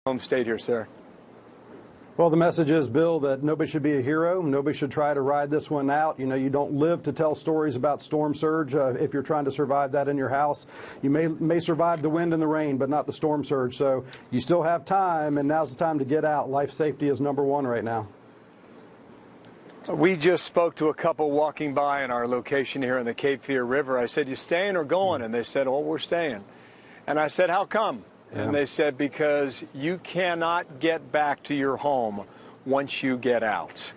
home state here, sir. Well, the message is, Bill, that nobody should be a hero. Nobody should try to ride this one out. You know, you don't live to tell stories about storm surge. If you're trying to survive that in your house, you may survive the wind and the rain, but not the storm surge. So you still have time, and now's the time to get out. Life safety is #1 right now. We just spoke to a couple walking by in our location here in the Cape Fear River. I said, "You staying or going?" And they said, "Oh, we're staying." And I said, "How come?" And they said, "Because you cannot get back to your home once you get out."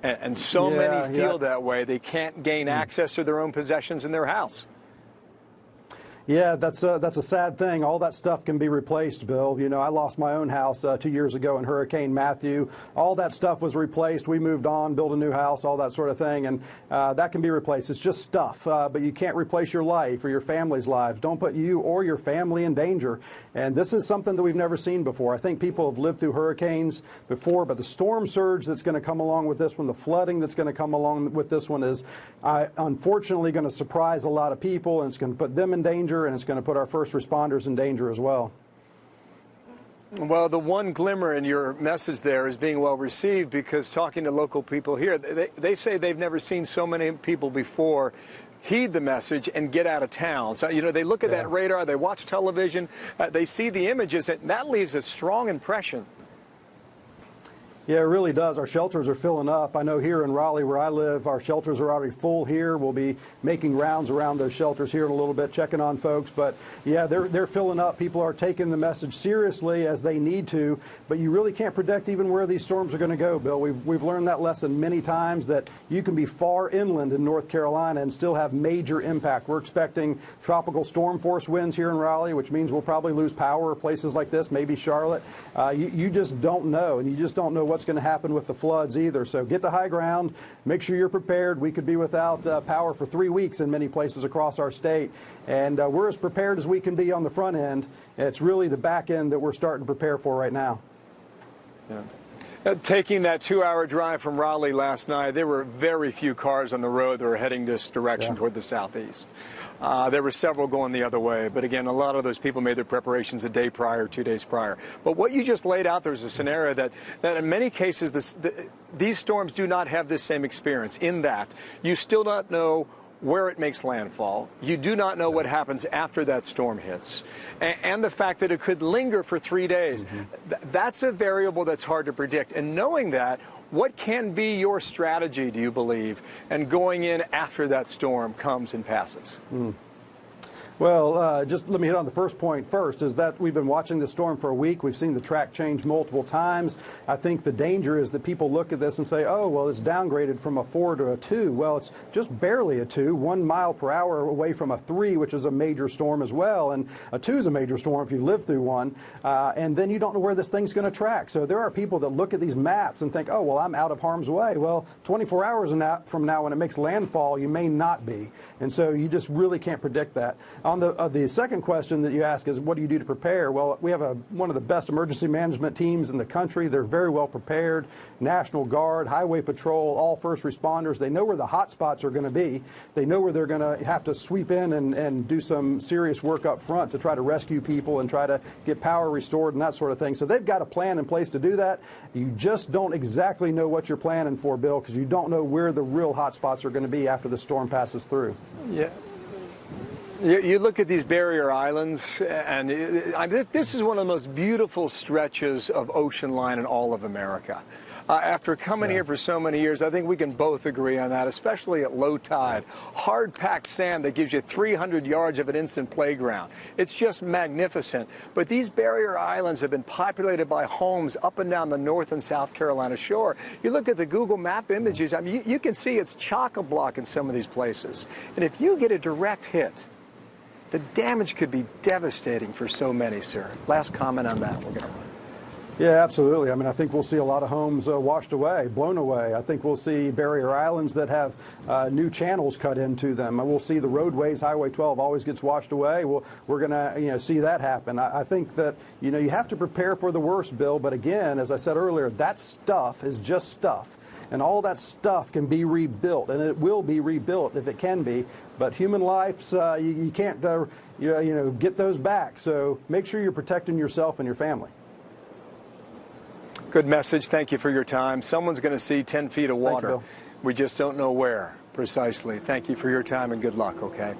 And so many feel that way. They can't gain access to their own possessions in their house. Yeah, that's a sad thing. All that stuff can be replaced, Bill. You know, I lost my own house 2 years ago in Hurricane Matthew. All that stuff was replaced. We moved on, built a new house, all that sort of thing, and that can be replaced. It's just stuff, but you can't replace your life or your family's lives. Don't put you or your family in danger. And this is something that we've never seen before. I think people have lived through hurricanes before, but the storm surge that's going to come along with this one, the flooding that's going to come along with this one is unfortunately going to surprise a lot of people, and it's going to put them in danger, and it's going to put our first responders in danger as well. Well, the one glimmer in your message there is being well received, because talking to local people here, they say they've never seen so many people before heed the message and get out of town. So, you know, they look at that radar, they watch television, they see the images, and that leaves a strong impression. Yeah, it really does. Our shelters are filling up. I know here in Raleigh, where I live, our shelters are already full here. We'll be making rounds around those shelters here in a little bit, checking on folks. But yeah, they're filling up. People are taking the message seriously as they need to. But you really can't predict even where these storms are going to go, Bill. We've learned that lesson many times, that you can be far inland in North Carolina and still have major impact. We're expecting tropical storm force winds here in Raleigh, which means we'll probably lose power places like this, maybe Charlotte. You just don't know, and you just don't know what's going to happen with the floods either. So get to high ground, make sure you're prepared. We could be without power for 3 weeks in many places across our state, and we're as prepared as we can be on the front end. It's really the back end that we're starting to prepare for right now. Yeah. Taking that 2-hour drive from Raleigh last night, there were very few cars on the road that were heading this direction toward the southeast. There were several going the other way, but again, a lot of those people made their preparations a day prior, 2 days prior. But what you just laid out, there's a scenario that in many cases these storms do not have this same experience, in that you still don't know where it makes landfall. You do not know what happens after that storm hits, and the fact that it could linger for 3 days. That's a variable that's hard to predict. And knowing that, what can be your strategy, do you believe, and going in after that storm comes and passes? Well, just let me hit on the first point first, is that we've been watching the storm for a week. We've seen the track change multiple times. I think the danger is that people look at this and say, oh, well, it's downgraded from a 4 to a 2. Well, it's just barely a 2, 1 mile per hour away from a 3, which is a major storm as well. And a 2 is a major storm if you've lived through one. And then you don't know where this thing's going to track. So there are people that look at these maps and think, oh, well, I'm out of harm's way. Well, 24 hours from now, when it makes landfall, you may not be. And so you just really can't predict that. On the second question that you ask is, what do you do to prepare? Well, we have one of the best emergency management teams in the country. They're very well prepared. National Guard, Highway Patrol, all first responders. They know where the hot spots are going to be. They know where they're going to have to sweep in and do some serious work up front to try to rescue people and try to get power restored and that sort of thing. So they've got a plan in place to do that. You just don't exactly know what you're planning for, Bill, because you don't know where the real hot spots are going to be after the storm passes through. Yeah. You look at these barrier islands, and this is one of the most beautiful stretches of ocean line in all of America. After coming here for so many years, I think we can both agree on that, especially at low tide. Hard-packed sand that gives you 300 yards of an instant playground. It's just magnificent. But these barrier islands have been populated by homes up and down the North and South Carolina shore. You look at the Google map images, I mean, you can see it's chock-a-block in some of these places. And if you get a direct hit, the damage could be devastating for so many, sir. Last comment on that. We're going to run. Yeah, absolutely. I mean, I think we'll see a lot of homes washed away, blown away. I think we'll see barrier islands that have new channels cut into them. We'll see the roadways. Highway 12 always gets washed away. We're going to see that happen. I think that, you have to prepare for the worst, Bill. But again, as I said earlier, that stuff is just stuff. And all that stuff can be rebuilt, and it will be rebuilt if it can be. But human lives, you can't get those back. So make sure you're protecting yourself and your family. Good message. Thank you for your time. Someone's going to see 10 feet of water. Bill. We just don't know where precisely. Thank you for your time and good luck, okay?